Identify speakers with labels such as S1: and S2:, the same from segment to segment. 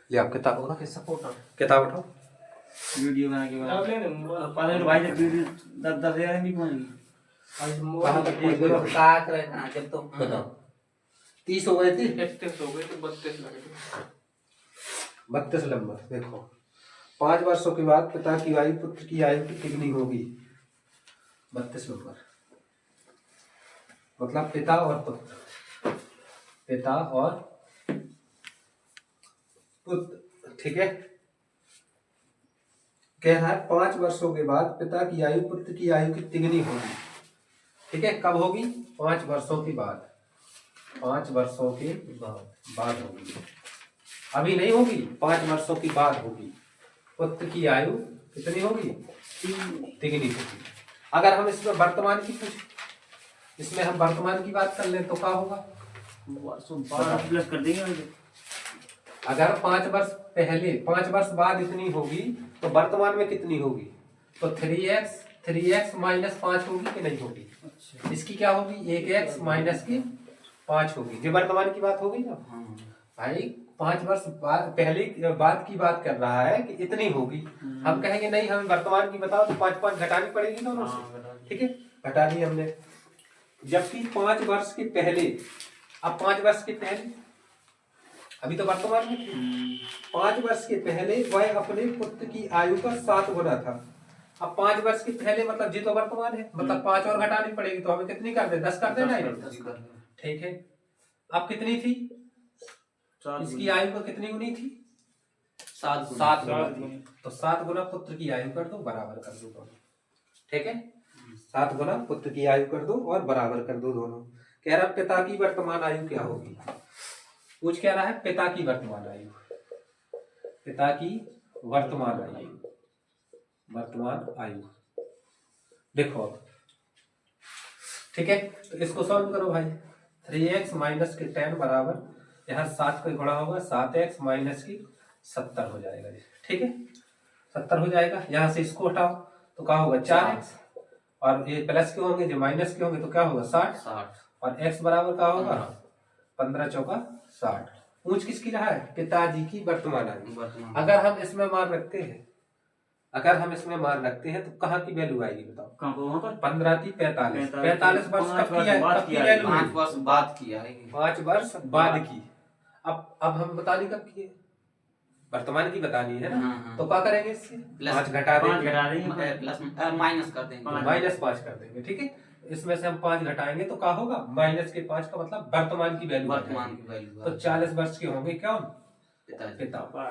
S1: ले आप किताब उठाओ,
S2: कैसा फोटो
S1: किताब उठाओ।
S3: वीडियो बना के
S2: अब ले ना
S3: पाले भाई तक वीडियो 10,000 नहीं पहुंच गई।
S2: आज
S1: कहाँ
S2: मोबाइल
S1: तक
S2: एक
S1: पहुंच
S2: बार
S1: गए?
S2: काट रहे ना जब तो
S1: बताओ 30 हो गए थे,
S2: 31 हो गए तो 32 लगे थे।
S1: 32 नंबर। देखो 5 वर्षों के बाद पिता की आयु पुत्र की आयु कितनी होगी? 32 नंबर। मतलब पिता और पुत्र, पिता और पुत्र, ठीक है। कह रहा है 5 वर्षों के बाद पिता की आयु पुत्र की आयु की तिगुनी होगी, ठीक है। कब होगी? 5 वर्षों के बाद, 5 वर्षों के बाद होगी। अभी नहीं होगी, 5 वर्षों की बाद होगी। पुत्र की आयु कितनी होगी? तिगुनी होगी। अगर हम इसमें वर्तमान की इसमें हम वर्तमान की बात कर लें तो क्या होगा?
S3: 12 प्लस कर देंगे भाई।
S1: अगर 5 वर्ष पहले 5 वर्ष बाद इतनी होगी तो वर्तमान में कितनी होगी? तो 3x माइनस 5 होगी कि नहीं होगी?
S3: अच्छा
S1: इसकी क्या होगी? 1x माइनस की 5 होगी। जो वर्तमान की बात होगी ना भाई, 5 वर्ष बाद पहले बात की बात कर रहा है कि इतनी होगी। हम कहेंगे नहीं हमें वर्तमान की बताओ, तो 5 घटानी पड़ेगी दोनों से, ठीक है। घटा दी हमने। जबकि 5 वर्ष के पहले, अब 5 वर्ष के पहले अभी तो वर्तमान में थे। 5 वर्ष के पहले वह अपने पुत्र की आयु का 7 गुना था। अब 5 वर्ष के पहले मतलब जी तो वर्तमान है, मतलब 5 और घटानी पड़ेगी, तो हमें कितनी कर दे? 10 कर देना है, ठीक है। अब कितनी थी इसकी आयु का? कितनी गुनी थी? 7 गुना थी। तो 7 गुना पुत्र की आयु कर दो, बराबर कर दो दोनों, ठीक है। 7 गुना पुत्र की आयु कर दो और बराबर कर दो दोनों। कह रहा पिता की वर्तमान आयु क्या होगी? पूछ क्या रहा है? पिता की वर्तमान आयु, पिता की वर्तमान आयु, वर्तमान आयु देखो अब, ठीक है। तो इसको सॉल्व करो भाई। 3x माइनस के 10 बराबर, यहाँ 7 का गुणा होगा, 7x माइनस की 70 हो जाएगा, ठीक है। 70 हो जाएगा। यहाँ से इसको हटाओ तो क्या होगा? 4x, और ये प्लस के होंगे, जो माइनस के होंगे तो क्या होगा? 60, और x बराबर क्या होगा? 15 चौका 60। पूछ किसकी रहा है? पिताजी की वर्तमान आयु। अगर हम इसमें मान रखते हैं, अगर हम इसमें मान रखते हैं तो कहाँ की वैल्यू आएगी बताओ?
S3: कहाँ पर? वहाँ पर
S1: 15 की 45 वर्ष कब की है? कब की वैल्यू?
S2: 5 वर्ष बाद की आएगी।
S1: 5 वर्ष बाद की। अब हम बतानी कब की है? वर्तमान की बतानी है ना। तो क्या करेंगे? इससे 5 घटा देंगे,
S2: प्लस माइनस कर देंगे,
S1: माइनस 5 कर देंगे, ठीक है। इसमें से हम 5 घटाएंगे तो क्या होगा? माइनस के 5 का मतलब वर्तमान की वैल्यू।
S2: वर्तमान की वैल्यू
S1: तो 40 वर्ष के होंगे क्या? पिता,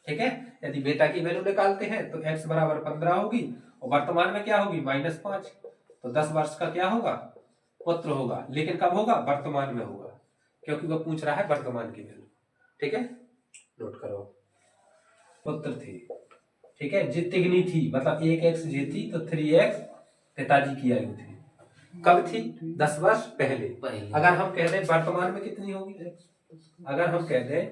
S1: ठीक है। यदि बेटा की वैल्यू निकालते हैं तो x बराबर 15 होगी, और वर्तमान में क्या होगी? -5। तो 10 वर्ष का क्या होगा? पुत्र होगा। लेकिन कब होगा? वर्तमान में होगा, क्योंकि वो पूछ रहा है वर्तमान की वैल्यू, ठीक है। नोट करो, पुत्र थे, ठीक है। जितनी थी मतलब 1x जी थी, तो 3x पिताजी की आयु थी। कब थी? 10 वर्ष पहले। अगर हम कह दें वर्तमान में कितनी होगी? अगर हम कह दें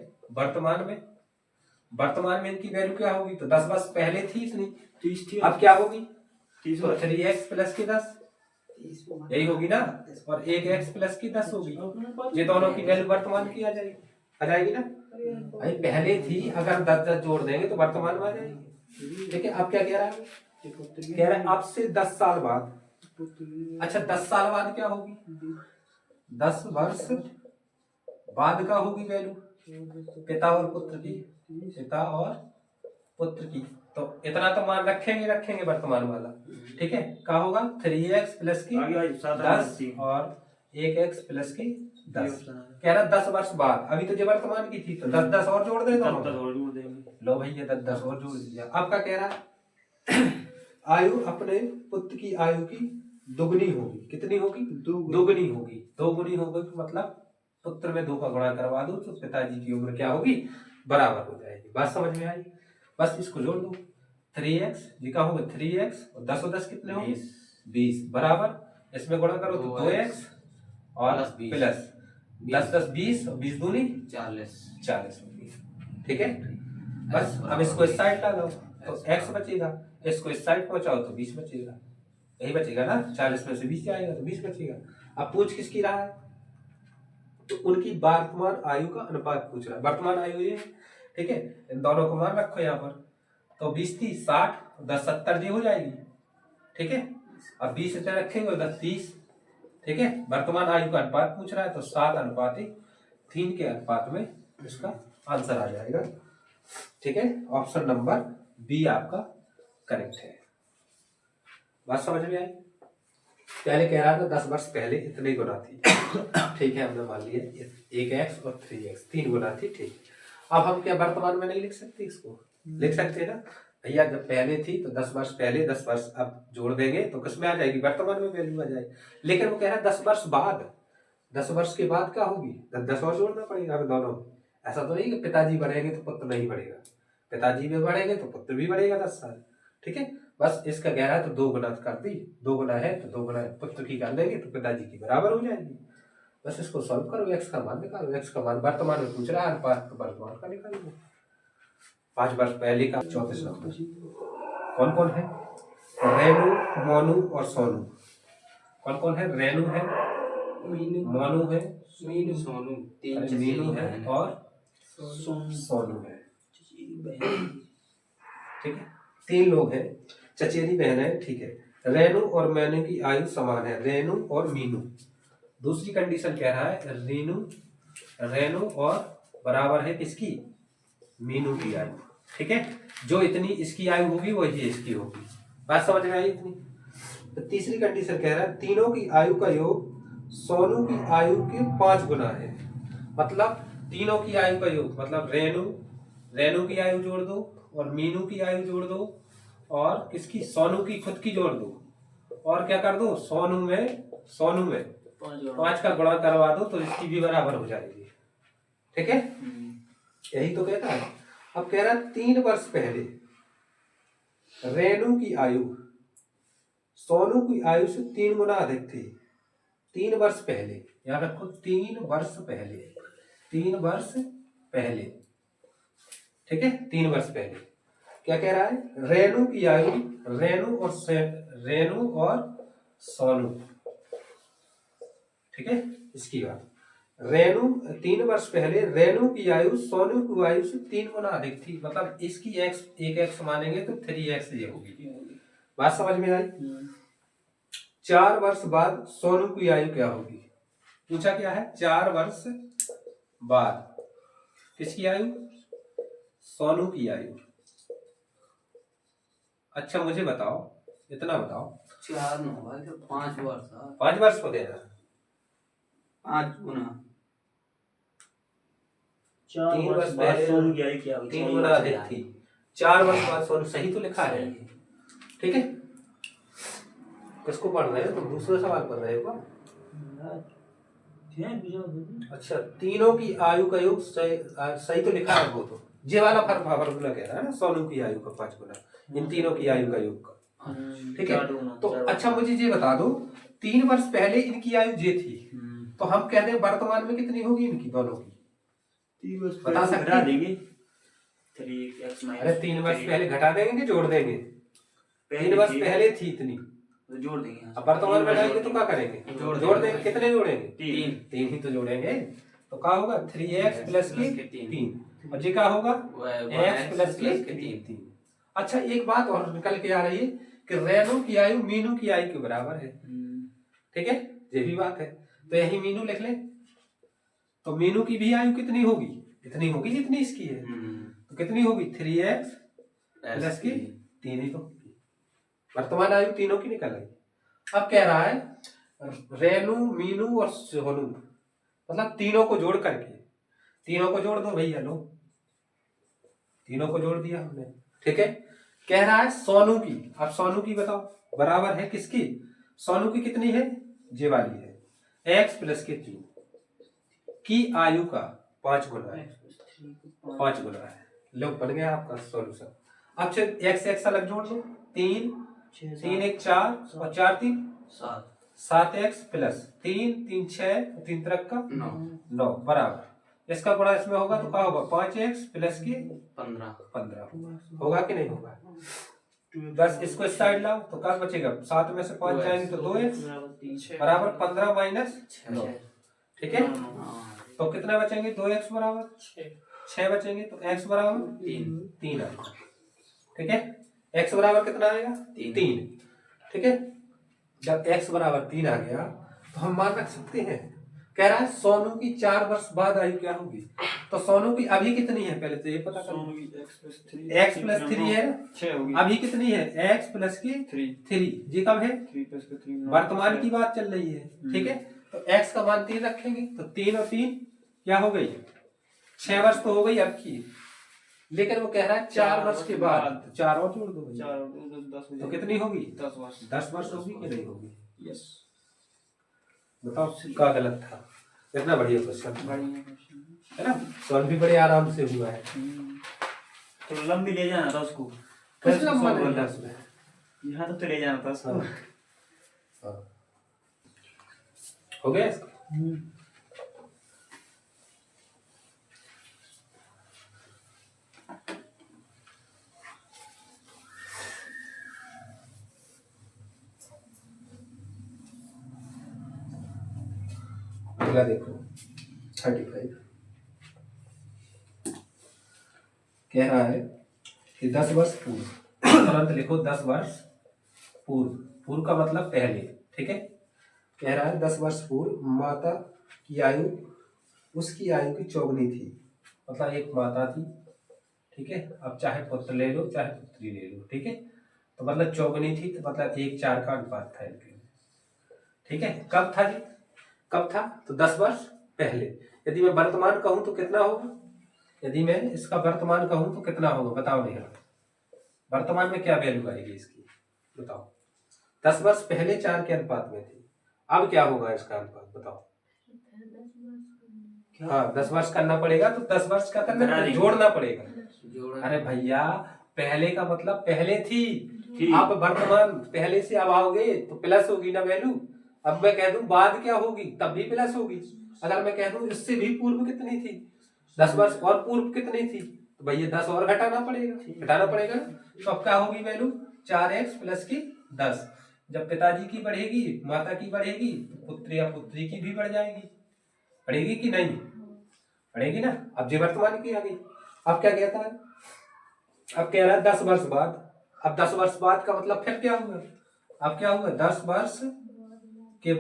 S1: वर्तमान में इनकी वैल्यू क्या होगी? तो 10 वर्ष पहले थी इतनी,
S3: 30 थी।
S1: अब क्या होगी?
S3: 30
S1: तो 3x प्लस की 10 यही होगी ना, और 1x प्लस की 10 होगी। ये दोनों की वैल्यू वर्तमान की आ जाएगी ना भाई। पहले थी, अगर 10 जोड़ देंगे तो वर्तमान में आ जाएगी, ठीक है। अब क्या कह रहा है? कह रहा है अब से 10 साल बाद। अच्छा 10 साल बाद क्या होगी? 10 वर्ष बाद का होगी वैल्यू पिता और पुत्र की, पिता और पुत्र की। तो इतना तो मान रखेंगे वर्तमान वाला, ठीक है। क्या होगा? 3x प्लस की 10 और 1x प्लस की 10। कह रहा 10 वर्ष बाद। अभी तो जो वर्तमान की थी, तो 10 और जोड़ दे दोनों। लो भैया 10 और जोड़ दिया। अब क्या कह रहा है? आयु अपने पुत्र की आयु की दुगनी होगी। कितनी होगी? दुगनी होगी। दोगुनी होगी मतलब पुत्र में 2 का गुणा करवा दो तो पिताजी की उम्र क्या होगी? बराबर हो जाएगी। बात समझ में आई? बस इसको जोड़ दो। 3x जी का होगा 3x, और 10 और 10 कितने होंगे? 20 बराबर, इसमें गुणा करो तो 2x और प्लस 10 10 20 और 20 दूनी 40 होगी, ठीक है। बस अब इसको इस साइड डालो तो x बचेगा, इसको इस साइड पहुंचाओ तो 20 बचेगा। यही बचेगा ना, 40 में से 20 जाएगा तो 20 बचेगा। अब पूछ किसकी रहा है? तो उनकी वर्तमान आयु का अनुपात पूछ रहा है। वर्तमान आयु ये ठीक है, इन दोनों को मान रखो यहाँ पर, तो 20 थी 60, 10 70 जी हो जाएगी, ठीक है। अब 20 इतने रखेंगे 10 30, ठीक है। वर्तमान आयु का अनुपात पूछ रहा है तो 7:3 के अनुपात में इसका आंसर आ जाएगा, ठीक है। ऑप्शन नंबर बी आपका करेक्ट है। बात समझ में आई? पहले कह रहा था 10 वर्ष पहले इतनी गुना थी, ठीक है, हमने मान लिया 1x और 3x 3 गुना थी, ठीक। अब हम क्या वर्तमान में नहीं लिख सकते इसको? लिख सकते हैं ना भैया, जब पहले थी तो 10 वर्ष पहले, 10 वर्ष अब जोड़ देंगे तो किस में आ जाएगी? वर्तमान में वैल्यू आ जाएगी। लेकिन वो कह रहा है 10 वर्ष बाद, 10 वर्ष के बाद क्या होगी? 10 वर्ष जोड़ना पड़ेगा हमें दोनों। ऐसा तो नहीं कि पिताजी बढ़ेंगे तो पुत्र नहीं बढ़ेगा, पिताजी भी बढ़ेंगे तो पुत्र भी बढ़ेगा 10 साल, ठीक है। बस इसका कह रहा है तो 2 गुना कर दी, 2 गुना है तो 2 गुना पुत्र की कर लेंगे तो पिताजी की बराबर हो जाएगी। बस इसको सॉल्व करो, एक्स का मान निकालो, एक्स का मान वर्तमान में पूछ रहा है, अनुपात तो वर्तमान का निकालो। 5 वर्ष पहले का 34 नंबर कौन कौन है? रेणु, मोनू और सोनू। कौन कौन है? रेणु है, मोनू है,
S2: सोनू,
S1: मीनू है और सोनू है, ठीक है। 3 लोग हैं, चचेरी बहन है, ठीक है। रेणु और मैनू की आयु समान है, रेणु और मीनू। दूसरी कंडीशन कह रहा है रेणु और बराबर है किसकी? मीनू की आयु, ठीक है। जो इतनी इसकी आयु होगी वही इसकी होगी। बात समझ में आई इतनी? तो तीसरी कंडीशन कह रहा है तीनों की आयु का योग सोनू की आयु के 5 गुना है। मतलब तीनों की आयु का योग मतलब रेणु की आयु जोड़ दो और मीनू की आयु जोड़ दो और किसकी? सोनू की खुद की जोड़ दो और क्या कर दो? सोनू में 5 का गुणा करवा दो तो इसकी भी बराबर हो जाएगी, ठीक है। यही तो कहता है। अब कह रहा है 3 वर्ष पहले रेणु की आयु सोनू की आयु से 3 गुना अधिक थी। 3 वर्ष पहले, याद रखो 3 वर्ष पहले, 3 वर्ष पहले, ठीक है। 3 वर्ष पहले क्या कह रहा है? रेणु की आयु, रेणु और सोनू, ठीक है। इसकी बात, रेणु 3 वर्ष पहले रेणु की आयु सोनू की आयु से 3 गुना अधिक थी। मतलब इसकी x 1x मानेंगे तो 3x ये होगी। बात समझ में आई? 4 वर्ष बाद सोनू की आयु क्या होगी? पूछा क्या है? 4 वर्ष बाद किसकी आयु? सोनू की आयु। अच्छा मुझे बताओ, इतना बताओ,
S2: 4 न होगा तो 5 वर्ष,
S1: 5 वर्ष को देना,
S2: 5 गुना
S1: 3 वर्ष पहले
S3: सोनू की आयु क्या होगी?
S1: 3 गुना अधिक थी। 4 वर्ष बाद सोनू, सही तो लिखा है, ठीक है। किसको पढ़ रहे हो? तो दूसरा सवाल पढ़ रहे हो? अच्छा, तीनों की आयु का योग सही तो लिखा है वो तो, ये वाला फॉर्मूला कह रहा है ना, सोनू की आयु का 5 गुना इन तीनों की आयु का योग का, ठीक है। तो अच्छा मुझे ये बता दो, 3 वर्ष पहले इनकी आयु ये थी, तो हम कहते हैं वर्तमान में कितनी होगी इनकी दोनों की? बता सकते हैं?
S3: 3x
S1: अरे 3 वर्ष पहले घटा देंगे कि जोड़ देंगे? 3 वर्ष पहले थी इतनी,
S2: तो जोड़ देंगे।
S1: अब वर्तमान में लाएंगे तो क्या करेंगे? जोड़ देंगे। कितने जोड़ेंगे? 3 ही तो जोड़ेंगे। तो क्या होगा? 3x प्लस की 3 और जी क्या होगा? x प्लस की 3। अच्छा एक बात और निकल के आ रही है कि रेणु की आयु मीनू की आयु के बराबर है, ठीक है। ये भी बात है, तो यही मीनू लिख ले। तो मीनू की भी आयु कितनी होगी? इतनी होगी जितनी इसकी है। तो कितनी होगी? 3x प्लस की 3 ही तो वर्तमान आयु तीनों की निकल आई। अब कह रहा है रेणु, मीनू और सोनू, मतलब तीनों को जोड़ करके, तीनों को जोड़ दो भैया, लो तीनों को जोड़ दिया हमने, ठीक है। कह रहा है सोनू की, अब सोनू की बताओ बराबर है किसकी? सोनू की कितनी है? ये वाली है, x प्लस के 3 की आयु का 5 गुना है, 5 गुना है। लो बन गया आपका सॉल्यूशन। अब x x अलग जोड़ दो, 3 1 4 और 4 3 7x प्लस 3 3 6 3 3 का 9 बराबर, इसका गुणा इसमें होगा तो क्या होगा? 5x प्लस की 15 होगा कि नहीं होगा? बस इसको इस साइड लाओ तो क्या बचेगा? 7 में से 5 जाएंगे तो 2x बराबर 15 माइनस 9, ठीक है। तो कितना बचेंगे? 2x बराबर 6। 6 बचेंगे तो x बराबर 3 आएगा। ठीक है, x बराबर कितना आएगा? 3। ठीक है, जब x बराबर 3 आ गया तो हम मान रख सकते हैं। कह रहा है सोनू की 4 वर्ष बाद आयु क्या होगी। तो सोनू की अभी कितनी है पहले तो ये पता कर। x प्लस 3 है,
S3: 6 होगी।
S1: अभी कितनी है? x प्लस की 3 जी कब है?
S3: 3 प्लस 3
S1: वर्तमान की बात चल रही है। ठीक है, तो x का मान 3 रखेंगे तो 3 और 3 क्या हो गई? 6 वर्ष तो हो गई अब की, लेकिन वो कह रहा है 4 वर्ष के बाद 4 और जोड़ दो।
S3: 4 और 10
S1: तो कितनी होगी?
S3: 10 वर्ष।
S1: 10 वर्ष होगी कि नहीं होगी?
S3: यस।
S1: बताओ का गलत था। कितना बढ़िया क्वेश्चन
S3: बढ़िया क्वेश्चन
S1: है ना, सॉल्व भी बड़े आराम से हुआ है।
S3: तो लंबी ले जाना था उसको,
S1: कुछ लंबा नहीं था उसमें,
S3: यहाँ तक तो ले जाना था उसको।
S1: हाँ। हो गया इसका? अगला देखो 35 कह रहा है कि 10 वर्ष पूर्व, तुरंत लिखो 10 वर्ष पूर्व। पूर्व का मतलब पहले। ठीक है, कह रहा है 10 वर्ष पूर्व माता की आयु उसकी आयु की चौगुनी थी। मतलब एक माता थी, ठीक है, अब चाहे पुत्र ले लो चाहे पुत्री ले लो। ठीक है, तो मतलब चौगुनी थी तो मतलब 1:4 का अनुपात था इनके। ठीक है, कब था जी? कब था? तो 10 वर्ष पहले। यदि मैं वर्तमान कहूं तो कितना होगा? यदि मैं इसका वर्तमान कहूं तो कितना होगा? बताओ नहीं, वर्तमान में क्या वैल्यू आएगी इसकी? बताओ। 10 वर्ष पहले 4 के अनुपात में थी, अब क्या होगा इसका अनुपात? बताओ। हाँ, 10 वर्ष करना पड़ेगा तो 10 वर्ष का करना जोड़ना पड़ेगा। अरे भैया, पहले का मतलब पहले थी, आप वर्तमान पहले से अब आओगे तो प्लस होगी ना वैल्यू। अब मैं कह दूं बाद क्या होगी तब भी प्लस होगी। अगर मैं कह दूं इससे भी पूर्व कितनी थी, 10 वर्ष और पूर्व कितनी थी, तो भैया 10 और घटाना पड़ेगा। तो अब क्या होगी वैल्यू? 4x प्लस की 10। जब पिताजी की बढ़ेगी, माता की बढ़ेगी, तो पुत्र या पुत्री की भी बढ़ जाएगी। बढ़ेगी कि नहीं? बढ़ेगी ना। अब जो वर्तमान की आ गई, अब क्या कहता है? अब कह रहा है 10 वर्ष बाद। अब 10 वर्ष बाद का मतलब फिर क्या हुआ? अब क्या हुआ? 10 वर्ष के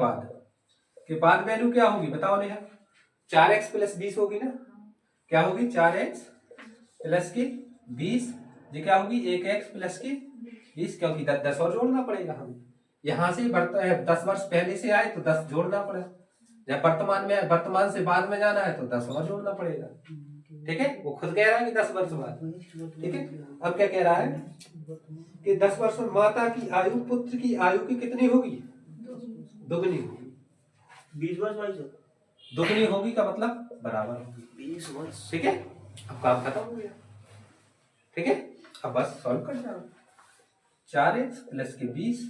S1: बाद वैल्यू क्या होगी? बताओ नेहा। 4x प्लस 20 होगी ना। क्या होगी? 4x प्लस की 20। ये क्या होगी? 1x प्लस की 20, क्योंकि 10 और जोड़ना पड़ेगा हमें। यहाँ से 10 वर्ष पहले से आए तो 10 जोड़ना पड़े। जब वर्तमान से बाद में जाना है तो 10 और जोड़ना पड़ेगा। ठीक है, वो खुद कह रहा है कि 10 वर्ष बाद। ठीक है, अब क्या कह रहा है कि 10 वर्ष में माता की आयु पुत्र की आयु की कितनी होगी? दुगनी होगी।
S3: 20 वर्ष भाई साहब,
S1: दुगनी होगी का मतलब बराबर होगी।
S3: 20 वर्ष।
S1: ठीक है, अब काम खत्म हो गया। ठीक है, अब बस सॉल्व कर जाओ। 4x प्लस के 20,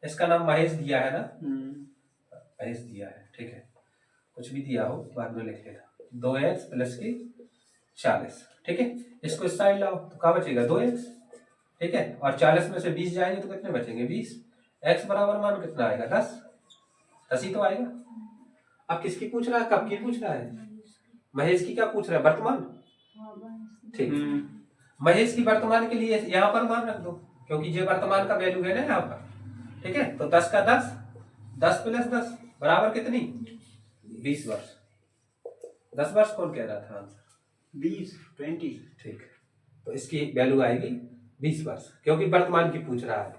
S1: इसका नाम महेश दिया है ना, महेश दिया है। ठीक है, कुछ भी दिया हो बाद में लिख लेना। 2x प्लस की 40। ठीक है, इसको इस साइड लाओ तो क्या बचेगा? 2x। ठीक है, और 40 में से 20 जाएंगे तो कितने बचेंगे? 20। x बराबर मान कितना आएगा? 10 ही तो आएगा। अब किसकी पूछ रहा है? कब की पूछ रहा है? महेश की क्या पूछ रहा है? वर्तमान। ठीक, महेश की वर्तमान के लिए यहाँ पर मान रख दो, क्योंकि ये वर्तमान का वैल्यू है ना यहाँ पर। ठीक है, तो 10 का 10, 10 प्लस 10 बराबर कितनी? 20 वर्ष। 10 वर्ष कौन कह रहा था आंसर?
S3: 20 20। ठीक,
S1: तो इसकी वैल्यू आएगी 20 वर्ष, क्योंकि वर्तमान की पूछ रहा है।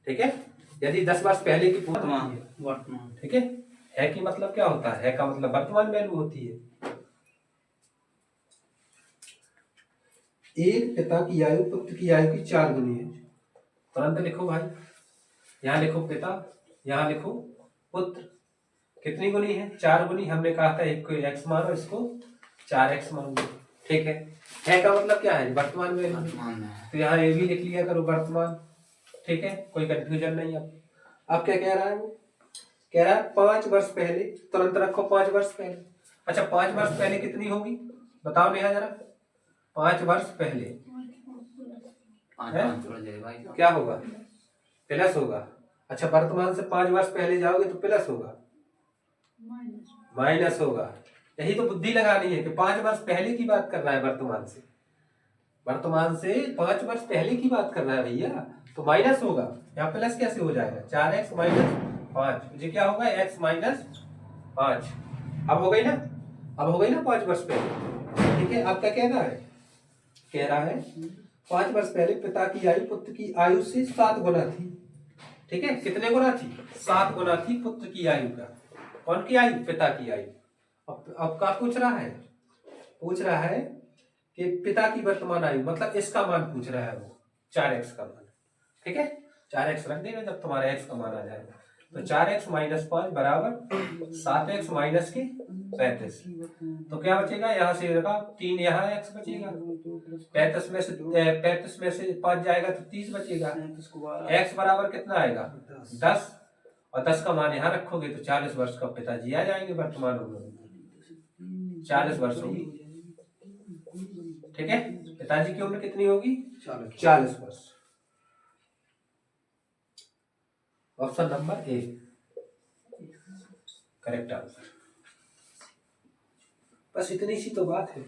S1: ठीक है, यदि 10 वर्ष पहले की पूछ रहा है
S3: वर्तमान।
S1: ठीक है की मतलब क्या होता है? का मतलब वर्तमान वैल्यू होती है। एक पिता की आयु पुत्र की आयु की 4 गुनी है। तुरंत लिखो भाई, यहाँ लिखो पिता, यहाँ लिखो पुत्र। कितनी गुनी है? 4 गुनी। हमने कहा था एक को x मानो, इसको 4x मान लो। ठीक है का मतलब क्या है? वर्तमान में। तो यहाँ ये भी लिख लिया करो वर्तमान। ठीक है, कोई कंफ्यूजन नहीं। अब क्या कह रहा है वो? कह रहा है 5 वर्ष पहले। तुरंत रखो 5 वर्ष पहले। अच्छा, 5 वर्ष पहले कितनी होगी? बताओ नेहा जरा। 5 वर्ष पहले क्या होगा? प्लस होगा। अच्छा, वर्तमान से 5 वर्ष पहले जाओगे तो प्लस होगा, माइनस होगा। यही तो बुद्धि लगानी है कि 5 वर्ष पहले की बात कर रहा है, वर्तमान से 5 वर्ष पहले की बात कर रहा है भैया। तो माइनस होगा, यहाँ प्लस कैसे हो जाएगा, 4x माइनस 5, ये क्या होगा x माइनस 5। अब हो गई ना, 5 वर्ष पहले। ठीक है, आपका कहना है, कह रहा है 5 वर्ष पहले पिता की आयु पुत्र की आयु से 7 गुना थी। ठीक है, कितने गुना थी, 7 गुना थी पुत्र की आयु का। कौन की आयु, पिता की आयु। अब क्या पूछ रहा है, कि पिता की वर्तमान आयु, मतलब इसका मान पूछ रहा है वो, 4x का मान। ठीक है, 4x रख देना जब तुम्हारा x का मान आ जाएगा। तो 4x माइनस 5 बराबर 7x माइनस की 35। तो क्या बचेगा, यहाँ से 3, यहाँ x बचेगा, 35 में से 5 जाएगा तो 30 बचेगा। x बराबर कितना आएगा, 10, और 10 का मान यहाँ रखोगे तो 40 वर्ष का पिताजी आ जाएंगे वर्तमान उम्र में, 40 वर्ष होगी। ठीक है, पिताजी की उम्र कितनी होगी, 40 वर्ष। Option number A correct answer. बस इतनी सी तो बात है,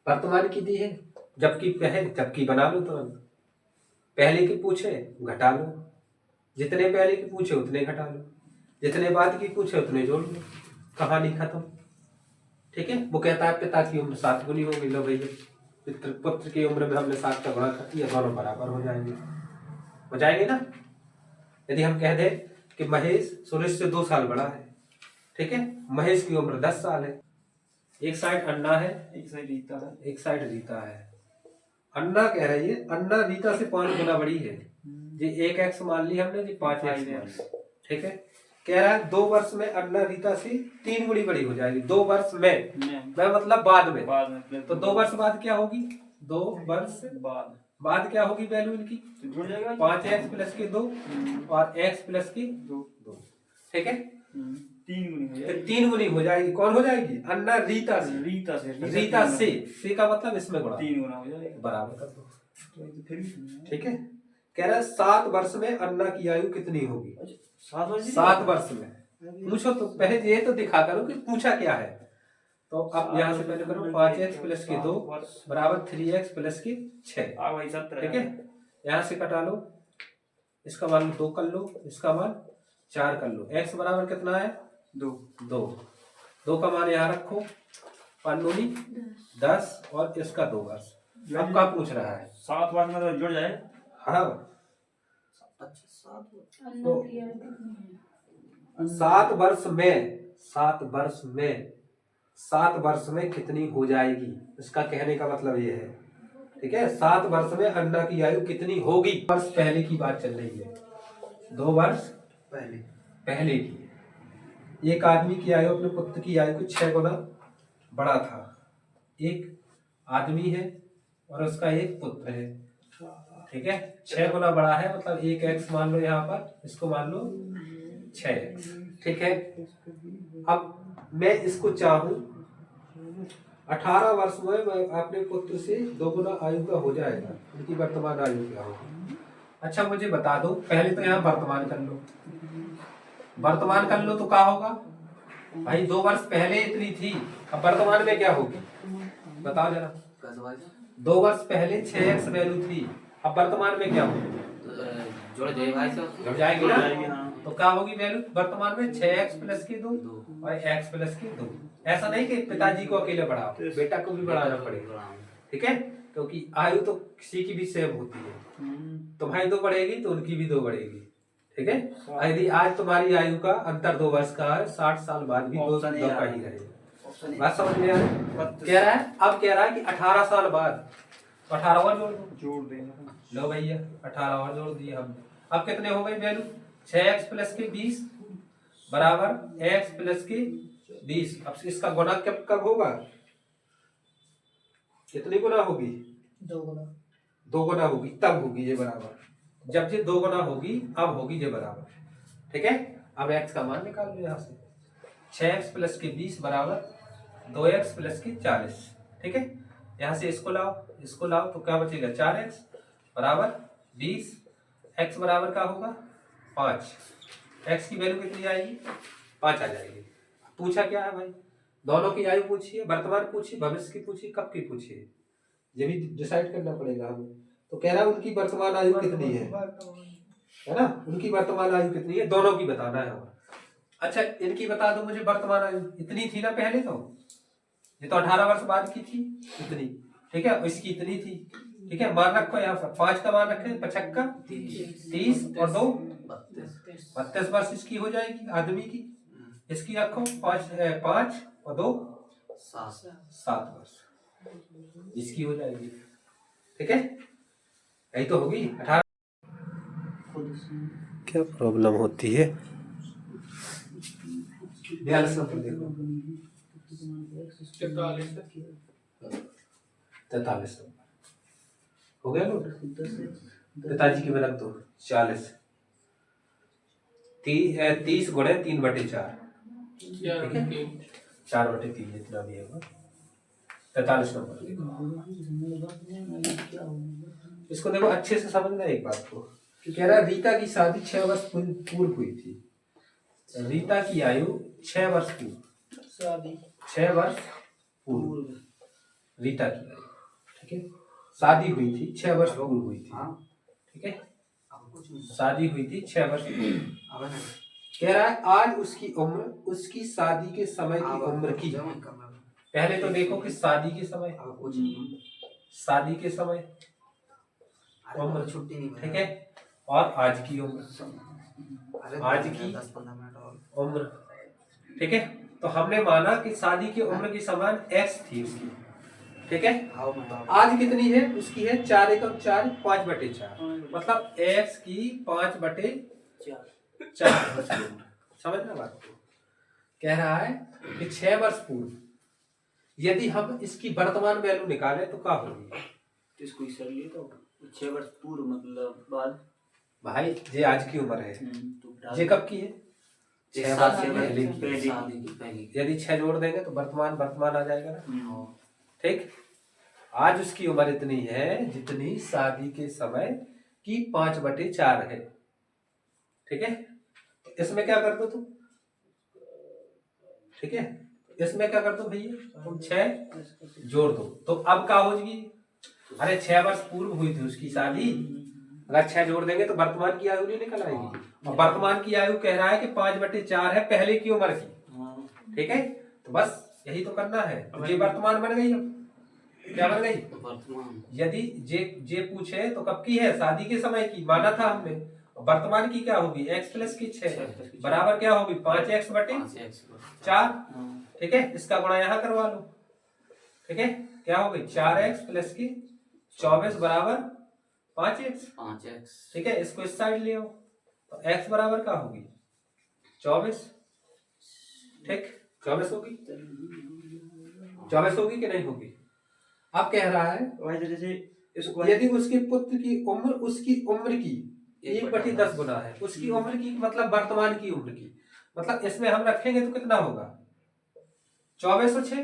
S1: वर्तमान की दी है, जबकि बना लो तुरंत। पहले की पूछे घटा लो, जितने पहले की पूछे उतने घटा लो, जितने बाद की पूछे उतने जोड़ लो, कहानी खत्म। ठीक है, वो कहता है पिता की उम्र 7 गुनी हो गई, लो भैया पुत्र की उम्र में हमने 7 का गुणा कर दिया, दोनों बराबर हो जाएंगे ना। यदि हम कह दें कि महेश सुरेश से 2 साल बड़ा है, ठीक है, महेश की उम्र 10 साल है, एक साइड अन्ना है, एक साइड रीता है। अन्ना कह रही है, अन्ना रीता से 5 गुना बड़ी है, जी 1x मान ली हमने, जी 5x। ठीक है, कह रहा है 2 वर्ष में अन्ना रीता से 3 गुनी बड़ी हो जाएगी। 2 वर्ष में मतलब बाद में, तो 2 वर्ष बाद क्या होगी, 2 वर्ष बाद क्या होगी वैल्यू इनकी, जुड़ जाएगा 5x प्लस के 2 और x प्लस की 2। ठीक है, 3 गुनी हो जाएगी। कौन हो जाएगी, अन्ना रीता से का मतलब इसमें गुणा, 3 गुना हो जाएगा, बराबर कर दो। ठीक है, कह रहा है 7 वर्ष में अन्ना की आयु कितनी होगी, 7 वर्ष में। पूछो तो पहले ये तो दिखा करो कि पूछा क्या है। तो अब यहाँ से पहले करो 5x प्लस के 2 बराबर 3x प्लस की 6। ठीक है, यहाँ से कटा लो, इसका मान 2 कर लो, इसका मान 4 कर लो। x बराबर कितना है, 2 का मान यहाँ रखो, 5 दूनी 10 और इसका 2 वर्ष। अब क्या पूछ रहा है, 7 वर्ष में तो जुड़ जाए। हाँ, 7 वर्ष में कितनी हो जाएगी, इसका कहने का मतलब ये है। ठीक है, 7 वर्ष में अन्ना की आयु कितनी होगी, वर्ष पहले की बात चल रही है, 2 वर्ष पहले की। एक आदमी की आयु अपने पुत्र की आयु को 6 गुना बड़ा था। एक आदमी है और उसका एक पुत्र है। ठीक है, 6 गुना बड़ा है, मतलब 1x मान लो, यहाँ पर इसको मान लो 6x। ठीक है, अब मैं इसको चाहूं 18 वर्ष में मैं अपने पुत्र से 2 गुना आयु का हो जाएगा, उनकी वर्तमान आयु क्या होगी। अच्छा मुझे बता दो, पहले तो यहाँ वर्तमान कर लो, तो क्या होगा भाई, 2 वर्ष पहले इतनी थी, अब वर्तमान में क्या होगी बताओ जरा। 2 वर्ष पहले 6x वैल्यू थी, अब वर्तमान में क्या होगी, जुड़ जाएगी ना। तो क्या होगी वैल्यू वर्तमान में, 6x प्लस के 2 और x प्लस के 2। ऐसा नहीं कि पिताजी को अकेले बढ़ाओ, बेटा को भी बढ़ाना पड़ेगा। ठीक है, क्योंकि आयु तो किसी की भी सेम होती है, तुम्हारी 2 बढ़ेगी तो उनकी भी 2 बढ़ेगी। ठीक है, यदि आज तुम्हारी आयु का अंतर 2 वर्ष का है, 60 साल बाद भी 2 का ही रहेगा। बात समझ में आ रही है। अब कह रहा है कि 18 साल बाद, 18 और जोड़ देना। लो भैया 18 और जोड़ दिए हम। अब कितने हो गए वैल्यू, 6x प्लस के 20 बराबर x प्लस के 20। अब इसका गुना कब होगा, कितनी गुना होगी, 2 गुना होगी, तब होगी ये बराबर, जब ये 2 गुना होगी अब होगी ये बराबर। ठीक है, अब x का मान निकाल लो यहाँ से, 6x प्लस के 20 बराबर 2x प्लस के 40। ठीक है, यहाँ से इसको लाओ तो क्या बचेगा, 4x बराबर 20, x बराबर क्या होगा 5। x की वैल्यू कितनी आएगी, 5 आ जाएगी। पूछा क्या है भाई, दोनों की आयु पूछिए, वर्तमान पूछिए, भविष्य की पूछिए, कब की पूछिए, ये भी डिसाइड करना पड़ेगा हमें। तो कह रहा है उनकी वर्तमान आयु कितनी है ना, उनकी वर्तमान आयु कितनी है, दोनों की बताना है हमें। अच्छा इनकी बता दो मुझे, वर्तमान आयु इतनी थी ना पहले, तो ये तो 18 वर्ष बाद की थी इतनी, ठीक है, इसकी इतनी थी, ठीक है, मान रखो यहाँ पर 5 का मान रखे, 55 30 और 2 32 वर्ष इसकी हो जाएगी आदमी की, इसकी रखो 5 और 2 7 वर्ष इसकी हो जाएगी, ठीक है, यही तो होगी 18। क्या प्रॉब्लम होती है, 42 नंबर देखो, 43 नंबर हो गया लोग, पिताजी की में रख दो 40, 30 गुणे 3/4, ठीक है, 4/3 जितना भी होगा, 43 नंबर। इसको देखो अच्छे से समझना एक बात को, कह रहा रीता की शादी 6 वर्ष पूर्व हुई थी, रीता की आयु 6 वर्ष पूर्व, 6 वर्ष पूर्व रीता की आयु, ठीक है, शादी हुई थी 6 वर्ष पूर्व हुई थी, ठीक है, शादी हुई थी 6 वर्ष पूर्व। कह रहा है आज उसकी उम्र उसकी शादी के समय की उम्र की, पहले तो देखो कि शादी के समय, शादी के समय उम्र, ठीक है, और आज की उम्र, आज की उम्र, ठीक है, तो हमने माना कि शादी की उम्र की समान एक्स थी उसकी, ठीक है, आज कितनी है उसकी है 4 एकम 4 5/4, मतलब एक्स की 5/4, समझना बात को। कह रहा है कि 6 वर्ष पूर्व यदि हम इसकी वर्तमान वैल्यू निकालें तो क्या होगी,
S3: इसको सर लिए तो 6 वर्ष पूर्व मतलब बाद,
S1: भाई ये आज की उम्र है, ये कब की है 6 वर्ष पहले की, यदि 6 जोड़ देंगे तो वर्तमान आ जाएगा ना, ठीक, आज उसकी उम्र इतनी है जितनी शादी के समय की 5/4 है, ठीक है, तो इसमें क्या कर दो तुम, ठीक है, इसमें क्या कर दो भैया तुम 6 जोड़ दो, तो अब क्या हो जाएगी, अरे 6 वर्ष पूर्व हुई थी उसकी शादी, अगर 6 जोड़ देंगे तो वर्तमान की आयु नहीं निकल आएगी, और वर्तमान की आयु कह रहा है कि 5/4 है पहले की उम्र की, ठीक है, तो बस यही तो करना है, ये वर्तमान बन गई, अब क्या बन गई वर्तमान, यदि जे पूछे तो कब की है, शादी के समय की माना था हमने, वर्तमान की क्या होगी x प्लस की 6 बराबर क्या होगी 5x/4, ठीक है, इसका गुणा यहाँ करवा लो, ठीक है, क्या होगी 4x प्लस की 24 बराबर 5x, ठीक है, इसको इस साइड ले आओ, तो x बराबर क्या होगी 24, ठीक, 24 होगी, 24 होगी कि नहीं होगी। अब कह रहा है
S3: जैसे इसको
S1: यदि उसके पुत्र की उम्र उसकी उम्र की 1/10 गुना है, उसकी उम्र की मतलब वर्तमान की उम्र की, मतलब इसमें हम रखेंगे तो कितना होगा 24 और 6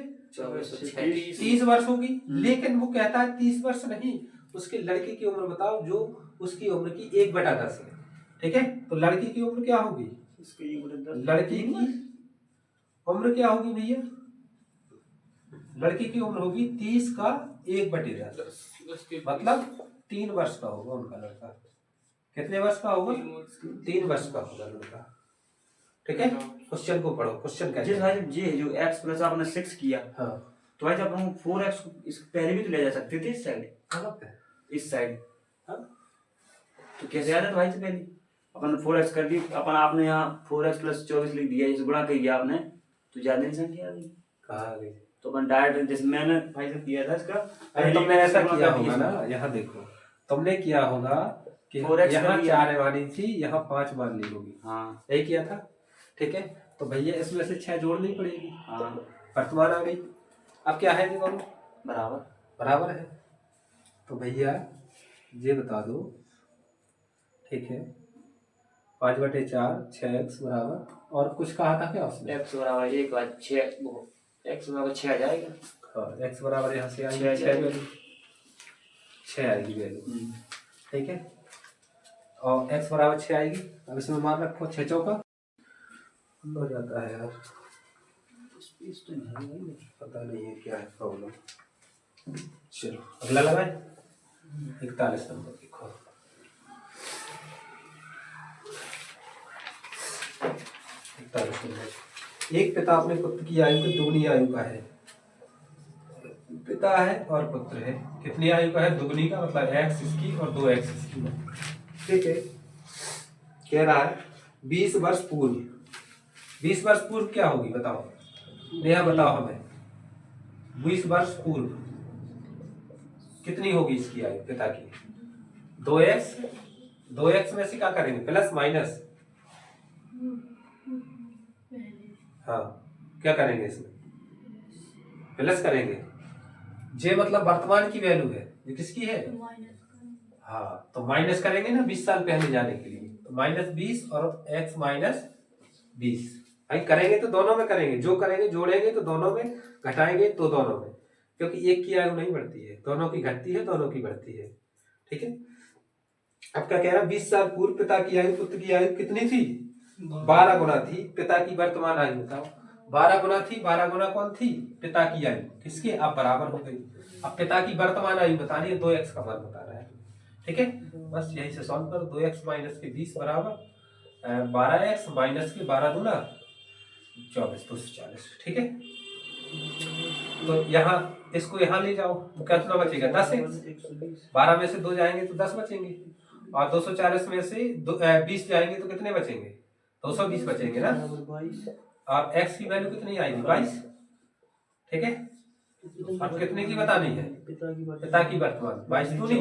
S1: 30 वर्ष होगी, लेकिन वो कहता है 30 वर्ष नहीं, उसके लड़के की उम्र बताओ जो उसकी उम्र की 1/10 है, ठीक है, तो लड़की की उम्र क्या होगी, लड़की की उम्र क्या होगी भैया, लड़की की उम्र होगी 30 का 1/10, मतलब 3 वर्ष का होगा उनका लड़का, कितने वर्ष का होगा 3 वर्ष का होगा लड़का, ठीक है, क्वेश्चन को पढ़ो, क्वेश्चन क्या है,
S3: ये जो x प्लस आपने 6 किया,
S1: हाँ,
S3: तो भाई जब हम 4x इस पहले भी तो ले जा सकते थे इस साइड, इस साइड,
S1: हाँ,
S3: तो कैसे आया था भाई से पहले अपन 4x कर दी, अपन आपने यहाँ 4x प्लस 24 लिख दिया, इस गुणा कर दिया आपने, तो ज्यादा नहीं संख्या आ गई,
S1: कहाँ आ गई,
S3: तो अपन डायरेक्ट जैसे मैंने भाई से किया था इसका,
S1: अरे तुमने ऐसा किया होगा ना, यहाँ देखो तुमने किया होगा कि यहाँ 4 मानी थी, यहाँ 5 मान ली होगी,
S3: हाँ
S1: यही किया था, ठीक है, तो भैया इसमें से 6 जोड़नी पड़ेगी,
S3: हाँ,
S1: वर्तमान आ गई, अब क्या है देखो
S3: बराबर
S1: है, तो भैया ये बता दो, ठीक है, 5/4 6x बराबर, और कुछ कहा था क्या उसने,
S3: x बराबर 1 और 6, x बराबर 6 आ जाएगा,
S1: हाँ, x बराबर यहाँ से आएगी 6 आएगी वैल्यू, ठीक है, और x बराबर 6 आएगी, अब इसमें मान रखो 6 चौका हो जाता है यार,
S3: इस तो नहीं है भाई।
S1: पता नहीं है क्या है प्रॉब्लम। चलो अगला लगाए 41 नंबर लिखो। 41 नंबर। एक पिता अपने पुत्र की आयु के दुगनी आयु का है। पिता है और पुत्र है, कितनी आयु का है? दुगनी का, मतलब x इसकी और 2x इसकी। ठीक है, कह रहा है 20 वर्ष पूर्व। 20 वर्ष पूर्व क्या होगी बताओ, नेहा बताओ हमें। 20 वर्ष पूर्व कितनी होगी इसकी आयु पिता की? 2x। 2x में से क्या करेंगे, प्लस माइनस? हाँ, क्या करेंगे इसमें? प्लस करेंगे। जे मतलब वर्तमान की वैल्यू है, ये किसकी है? हाँ, तो माइनस करेंगे ना 20 साल पहले जाने के लिए, तो -20 और x -20। भाई करेंगे तो दोनों में करेंगे, जो करेंगे जोड़ेंगे तो दोनों में, घटाएंगे तो दोनों में, क्योंकि एक की आयु नहीं बढ़ती है, दोनों की घटती है, दोनों की बढ़ती है। ठीक है, अब क्या कह रहा है? 20 साल पूर्व पिता की आयु पुत्र की आयु कितनी थी? 12 गुना थी। पिता की वर्तमान आयु बताओ। 12 गुना थी। 12 गुना कौन थी? पिता की आयु। किसकी? अब बराबर हो गई। अब पिता की वर्तमान आयु बतानी है, 2x का मान बता रहा है। ठीक है, बस यही से सॉल्व करो। 2x माइनस के 20 बराबर 12x माइनस के 12 दूना 24, 240। ठीक है, तो यहाँ इसको यहाँ ले जाओ तो कितना बचेगा? 10x। 12 में से 2 जाएंगे तो 10 बचेंगे, और 240 में से 20 जाएंगे तो कितने बचेंगे? 220 बचेंगे ना। और x की वैल्यू कितनी आएगी? 22। ठीक है, अब कितने की बतानी है? पिता की वर्तमान 22 दूनी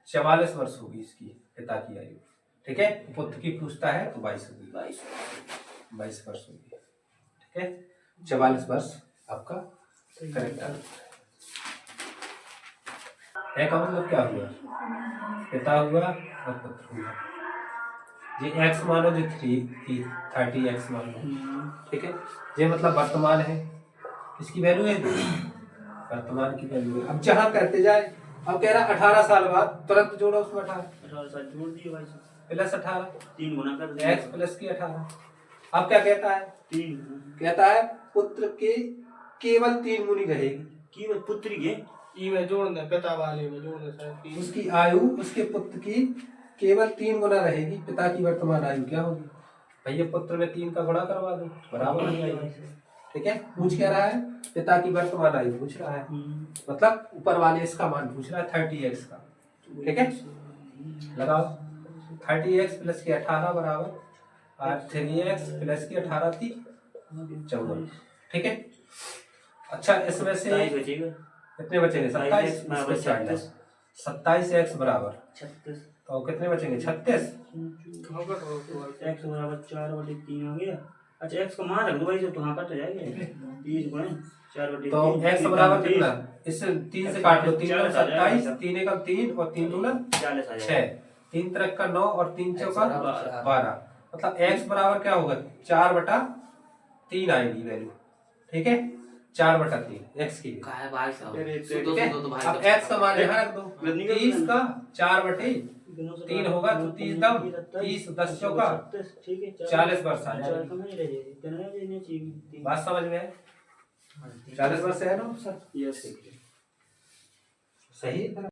S1: 44 वर्ष होगी इसकी पिता की आयु। ठीक है, पुत्र की पूछता है तो 22 होगी। 22 वर्ष होगी। ठीक है, 44 वर्ष आपका करेक्ट आंसर है। का मतलब क्या हुआ? पिता हुआ और पुत्र हुआ। ये x मानो, जो 30x मानो। ठीक है, ये मतलब वर्तमान है, इसकी वैल्यू है, वर्तमान की वैल्यू है। अब जहां करते जाए, अब कह रहा 18 साल बाद, तुरंत जोड़ो उसमें
S3: 18 साल जोड़ दिए भाई
S1: प्लस 18,
S3: 3 गुना कर
S1: x प्लस की 18। अब क्या कहता है?
S3: 3
S1: कहता है पुत्र के केवल 3 गुनी रहेगी।
S3: केवल पुत्री के
S4: ई में जोड़ना, पिता वाले में जोड़ना शायद।
S1: उसकी आयु उसके पुत्र की केवल 3 गुना रहेगी। पिता की वर्तमान आयु क्या होगी? भैया पुत्र में 3 का गुणा करवा दो, बराबर हो जाएगी। ठीक है, पूछ क्या रहा है? पिता की वर्तमान आयु पूछ रहा है, मतलब ऊपर वाले इसका मान पूछ रहा है 30x का। ठीक है, लगाओ 30x प्लस के 18 बराबर 3x प्लस की 18 थी 14। ठीक है, अच्छा इसमें से कितने बचेंगे? 27। 27x बराबर
S3: 36,
S1: तो कितने बचेंगे? 36।
S3: x बराबर 4/3 हो गया। अच्छा x को मान रख दो भाई, तो हाँ कट जाएगा। 30 गुणे 4/3
S1: तो x बराबर कितना? इससे 3 से काट लो, 3 × 27, 3 × 3 और 3 × 6, 3 × 9 और 3 × 12, मतलब x बराबर क्या होगा? 4/3 आएगी वैल्यू। ठीक है, 4/3 x की।
S2: का है भाई साहब?
S1: ठीक है, अब x का मान यहाँ रख दो। 30 का 4/3 होगा तो 30 दम 30 10 चौका 40 वर्ष आ जाएगी। बात समझ में है? 40 वर्ष है ना सर?
S3: यस
S1: सही है।